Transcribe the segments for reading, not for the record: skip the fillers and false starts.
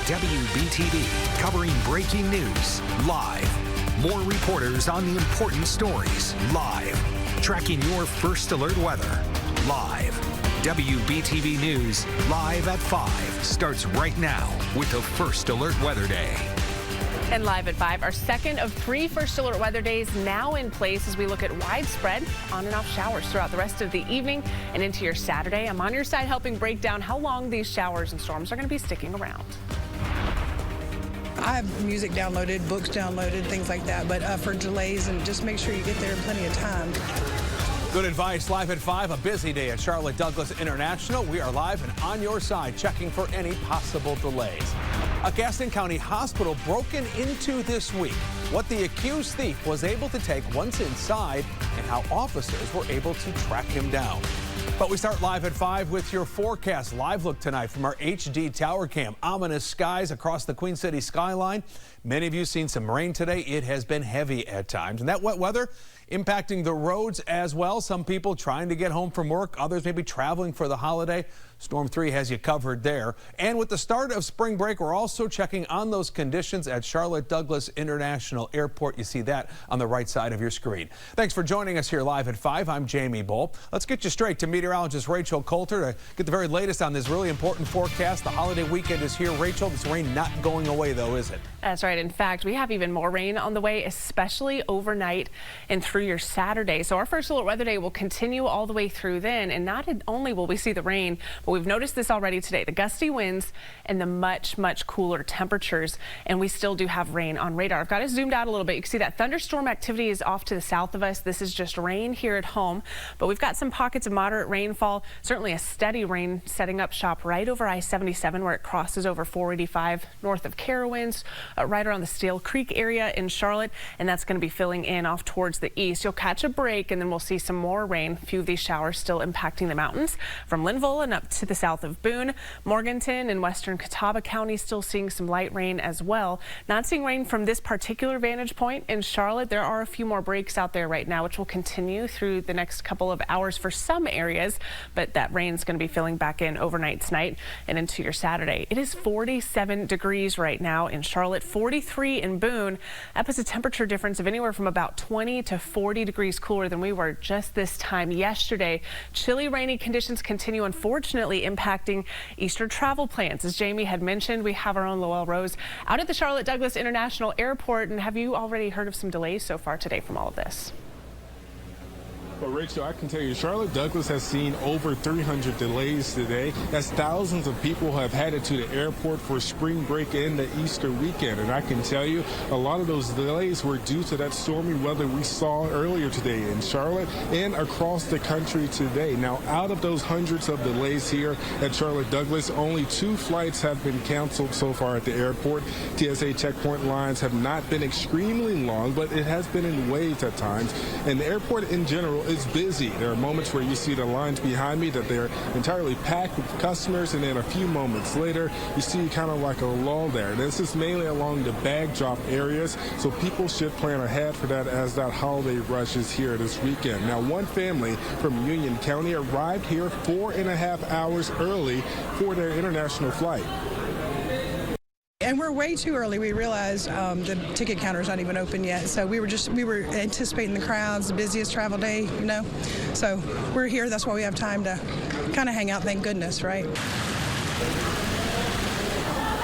WBTV, covering breaking news live. More reporters on the important stories live. Tracking your first alert weather live. WBTV News live at 5 starts right now with the First Alert Weather Day. And live at 5, our second of 3 First Alert Weather Days now in place as we look at widespread on and off showers throughout the rest of the evening and into your Saturday. I'm on your side helping break down how long these showers and storms are going to be sticking around. I have music downloaded, books downloaded, things like that, but for delays, and just make sure you get there in plenty of time. Good advice. Live at 5, a busy day at Charlotte Douglas International. We are live and on your side, checking for any possible delays. A Gaston County hospital broken into this week. What the accused thief was able to take once inside and how officers were able to track him down. But we start live at 5 with your forecast. Live look tonight from our HD tower cam. Ominous skies across the Queen City skyline. Many of you seen some rain today. It has been heavy at times. And that wet weather impacting the roads as well. Some people trying to get home from work. Others may be traveling for the holiday. Storm 3 has you covered there. And with the start of spring break, we're also checking on those conditions at Charlotte Douglas International Airport. You see that on the right side of your screen. Thanks for joining us here live at 5. I'm Jamie Bull. Let's get you straight to meteorologist Rachel Coulter to get the very latest on this really important forecast. The holiday weekend is here. Rachel, this rain not going away though, is it? That's right. In fact, we have even more rain on the way, especially overnight and through your Saturday. So our First Alert Weather Day will continue all the way through then. And not only will we see the rain, but we've noticed this already today, the gusty winds and the much cooler temperatures. And we still do have rain on radar. I've got it zoomed out a little bit. You can see that thunderstorm activity is off to the south of us. This is just rain here at home, but we've got some pockets of moderate rainfall, certainly a steady rain setting up shop right over I-77 where it crosses over 485 north of Carowinds, right around the Steel Creek area in Charlotte, and that's going to be filling in off towards the east. You'll catch a break and then we'll see some more rain. A few of these showers still impacting the mountains from Linville and up to the south of Boone. Morganton and western Catawba County still seeing some light rain as well. Not seeing rain from this particular vantage point in Charlotte. There are a few more breaks out there right now, which will continue through the next couple of hours for some areas, but that rain's going to be filling back in overnight tonight and into your Saturday. It is 47 degrees right now in Charlotte, 43 in Boone. That puts a temperature difference of anywhere from about 20 to 40 degrees cooler than we were just this time yesterday. Chilly, rainy conditions continue, unfortunately impacting Easter travel plans. As Jamie had mentioned, we have our own Lowell Rose out at the Charlotte Douglas International Airport. And have you already heard of some delays so far today from all of this? Well, Rachel, I can tell you, Charlotte Douglas has seen over 300 delays today, as thousands of people have headed to the airport for spring break and the Easter weekend. And I can tell you, a lot of those delays were due to that stormy weather we saw earlier today in Charlotte and across the country today. Now, out of those hundreds of delays here at Charlotte Douglas, only 2 flights have been canceled so far at the airport. TSA checkpoint lines have not been extremely long, but it has been in waves at times. And the airport in general is busy. There are moments where you see the lines behind me that they're entirely packed with customers, and then a few moments later you see kind of like a lull there. This is mainly along the bag drop areas, so people should plan ahead for that as that holiday rush is here this weekend. Now, one family from Union County arrived here 4.5 hours early for their international flight. And we're way too early. We realized the ticket counter's not even open yet. So we were anticipating the crowds, the busiest travel day, you know. So we're here. That's why we have time to kind of hang out, thank goodness, right?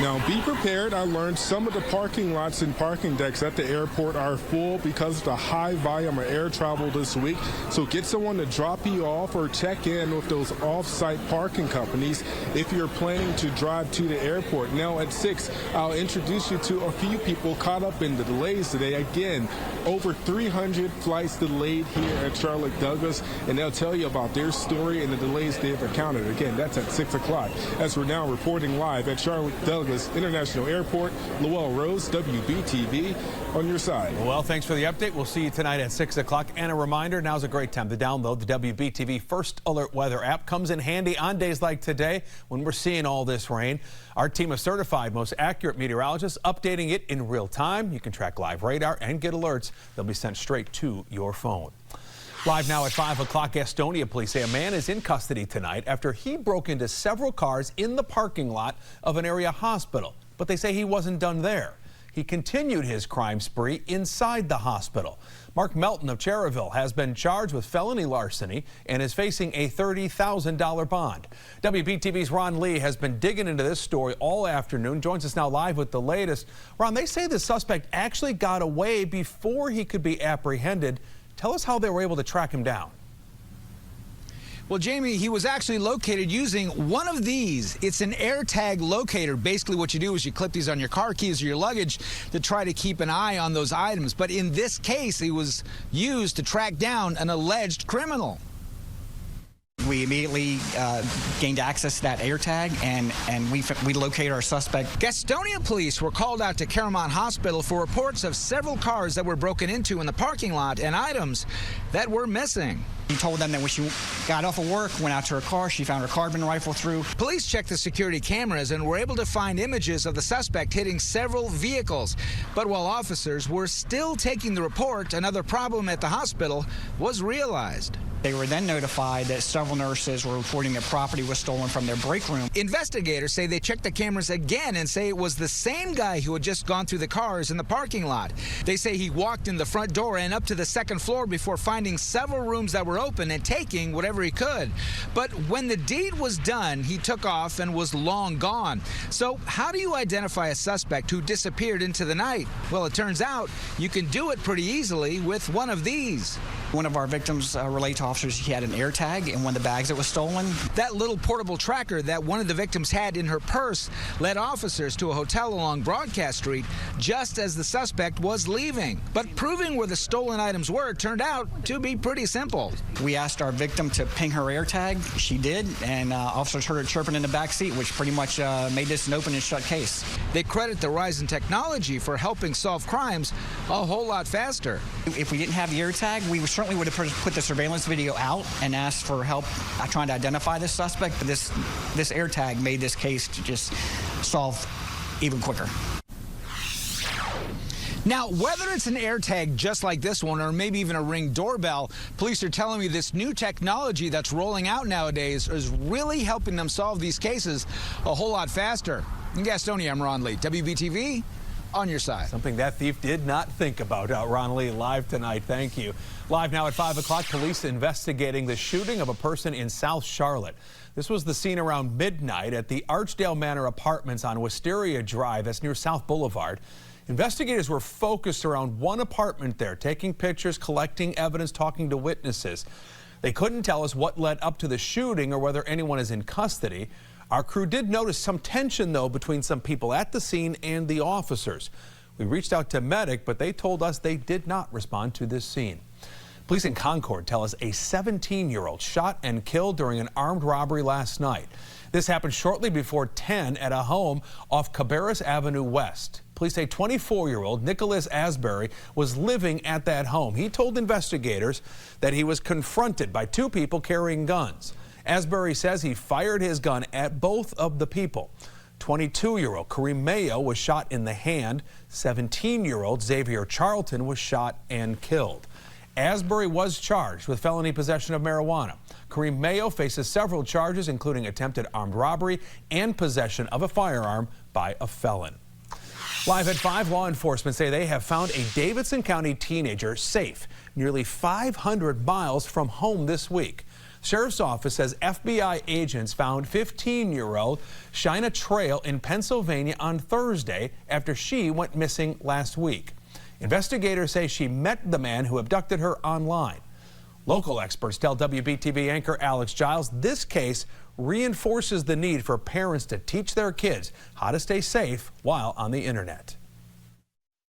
Now, be prepared. I learned some of the parking lots and parking decks at the airport are full because of the high volume of air travel this week. So get someone to drop you off or check in with those off-site parking companies if you're planning to drive to the airport. Now, at 6, I'll introduce you to a few people caught up in the delays today. Again, over 300 flights delayed here at Charlotte Douglas, and they'll tell you about their story and the delays they've encountered. Again, that's at 6 o'clock. As we're now reporting live at Charlotte Douglas International Airport, Lowell Rose, WBTV, on your side. Well, thanks for the update. We'll see you tonight at 6 o'clock. And a reminder, now's a great time to download the WBTV First Alert Weather app. Comes in handy on days like today when we're seeing all this rain. Our team of certified, most accurate meteorologists updating it in real time. You can track live radar and get alerts. They'll be sent straight to your phone. Live now at 5 o'clock, Gastonia police say a man is in custody tonight after he broke into several cars in the parking lot of an area hospital. But they say he wasn't done there. He continued his crime spree inside the hospital. Mark Melton of Cherryville has been charged with felony larceny and is facing a $30,000 bond. WBTV's Ron Lee has been digging into this story all afternoon. Joins us now live with the latest. Ron, they say the suspect actually got away before he could be apprehended. Tell us how they were able to track him down. Well, Jamie, he was actually located using one of these. It's an AirTag locator. Basically, what you do is you clip these on your car keys or your luggage to try to keep an eye on those items. But in this case, it was used to track down an alleged criminal. We immediately gained access to that AirTag, and we located our suspect. Gastonia police were called out to Claremont Hospital for reports of several cars that were broken into in the parking lot and items that were missing. He told them that when she got off of work, went out to her car, she found her carbine rifle through. Police checked the security cameras and were able to find images of the suspect hitting several vehicles. But while officers were still taking the report, another problem at the hospital was realized. They were then notified that several nurses were reporting that property was stolen from their break room. Investigators say they checked the cameras again and say it was the same guy who had just gone through the cars in the parking lot. They say he walked in the front door and up to the second floor before finding several rooms that were open and taking whatever he could. But when the deed was done, he took off and was long gone. So how do you identify a suspect who disappeared into the night? Well, it turns out you can do it pretty easily with one of these. One of our victims relayed to officers he had an AirTag in one of the bags that was stolen. That little portable tracker that one of the victims had in her purse led officers to a hotel along Broadcast Street just as the suspect was leaving. But proving where the stolen items were turned out to be pretty simple. We asked our victim to ping her AirTag. She did, and officers heard her chirping in the back seat, which pretty much made this an open and shut case. They credit the rise in technology for helping solve crimes a whole lot faster. If we didn't have the AirTag, we certainly would have put the surveillance video out and asked for help trying to identify this suspect. But this AirTag made this case to just solve even quicker. Now, whether it's an AirTag just like this one or maybe even a Ring doorbell, police are telling me this new technology that's rolling out nowadays is really helping them solve these cases a whole lot faster. In Gastonia, I'm Ron Lee, WBTV, on your side. Something that thief did not think about. Ron Lee live tonight. Thank you. Live now at 5 o'clock, police investigating the shooting of a person in South Charlotte. This was the scene around midnight at the Archdale Manor Apartments on Wisteria Drive. That's near South Boulevard. Investigators were focused around one apartment there, taking pictures, collecting evidence, talking to witnesses. They couldn't tell us what led up to the shooting or whether anyone is in custody. Our crew did notice some tension, though, between some people at the scene and the officers. We reached out to Medic, but they told us they did not respond to this scene. Police in Concord tell us a 17-year-old shot and killed during an armed robbery last night. This happened shortly before 10 at a home off Cabarrus Avenue West. Police say 24-year-old Nicholas Asbury was living at that home. He told investigators that he was confronted by two people carrying guns. Asbury says he fired his gun at both of the people. 22-year-old Kareem Mayo was shot in the hand. 17-year-old Xavier Charlton was shot and killed. Asbury was charged with felony possession of marijuana. Kareem Mayo faces several charges, including attempted armed robbery and possession of a firearm by a felon. Live at 5, law enforcement say they have found a Davidson County teenager safe nearly 500 miles from home this week. Sheriff's office says FBI agents found 15-year-old Shina Trail in Pennsylvania on Thursday after she went missing last week. Investigators say she met the man who abducted her online. Local experts tell WBTV anchor Alex Giles this case reinforces the need for parents to teach their kids how to stay safe while on the internet.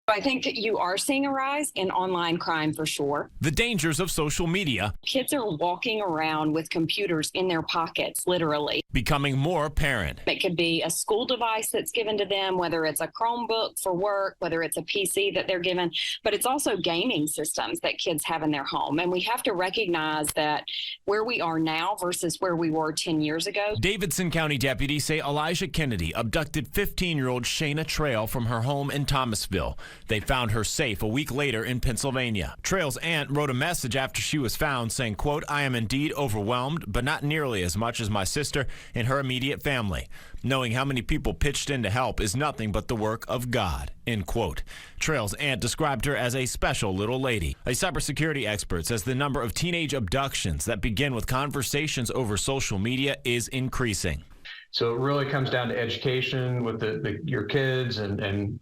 I think that you are seeing a rise in online crime for sure. The dangers of social media. Kids are walking around with computers in their pockets, literally. Becoming more apparent. It could be a school device that's given to them, whether it's a Chromebook for work, whether it's a PC that they're given, but it's also gaming systems that kids have in their home. And we have to recognize that where we are now versus where we were 10 years ago. Davidson County deputies say Elijah Kennedy abducted 15-year-old Shayna Trail from her home in Thomasville. They found her safe a week later in Pennsylvania. Trail's aunt wrote a message after she was found saying, quote, "I am indeed overwhelmed, but not nearly as much as my sister and her immediate family. Knowing how many people pitched in to help is nothing but the work of God," end quote. Trail's aunt described her as a special little lady. A cybersecurity expert says the number of teenage abductions that begin with conversations over social media is increasing. So it really comes down to education with your kids and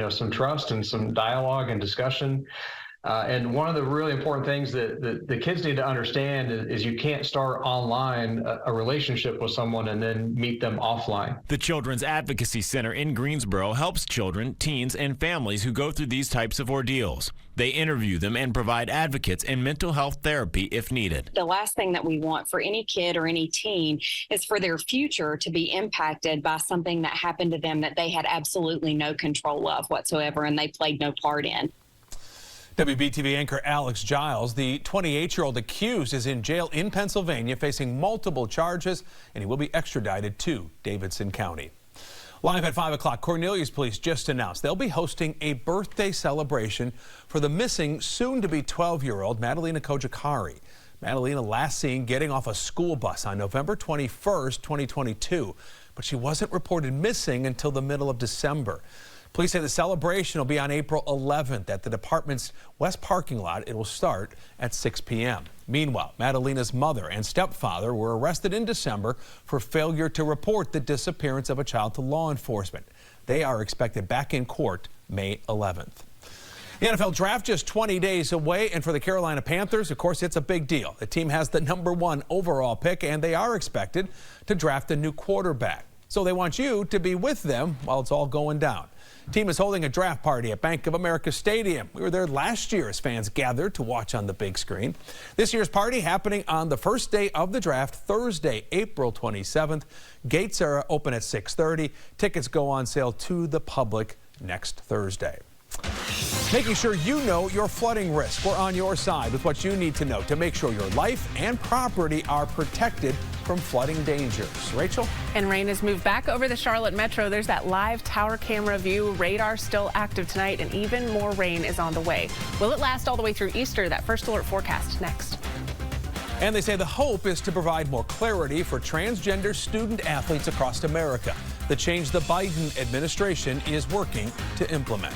some trust and some dialogue and discussion. And one of the really important things that the kids need to understand is you can't start online a relationship with someone and then meet them offline. The Children's Advocacy Center in Greensboro helps children, teens, and families who go through these types of ordeals. They interview them and provide advocates and mental health therapy if needed. The last thing that we want for any kid or any teen is for their future to be impacted by something that happened to them that they had absolutely no control of whatsoever and they played no part in. Wbtv anchor Alex Giles, the 28-year-old accused, is in jail in Pennsylvania facing multiple charges, and he will be extradited to Davidson County. Live at 5 o'clock, Cornelius Police just announced they'll be hosting a birthday celebration for the missing, soon-to-be 12-year-old Madalena Kojakari. Madalena last seen getting off a school bus on November 21st, 2022, but she wasn't reported missing until the middle of December. Police say the celebration will be on April 11th at the department's west parking lot. It will start at 6 p.m. Meanwhile, Madalena's mother and stepfather were arrested in December for failure to report the disappearance of a child to law enforcement. They are expected back in court May 11th. The NFL draft just 20 days away, and for the Carolina Panthers, of course, it's a big deal. The team has the #1 overall pick, and they are expected to draft a new quarterback. So they want you to be with them while it's all going down. Team is holding a draft party at Bank of America Stadium. We were there last year as fans gathered to watch on the big screen. This year's party happening on the first day of the draft, Thursday, April 27th. Gates are open at 6:30. Tickets go on sale to the public next Thursday. Making sure you know your flooding risk. We're on your side with what you need to know to make sure your life and property are protected from flooding dangers. Rachel? And rain has moved back over the Charlotte metro. There's that live tower camera view. Radar still active tonight, and even more rain is on the way. Will it last all the way through Easter? That first alert forecast next. And they say the hope is to provide more clarity for transgender student athletes across America. The change the Biden administration is working to implement.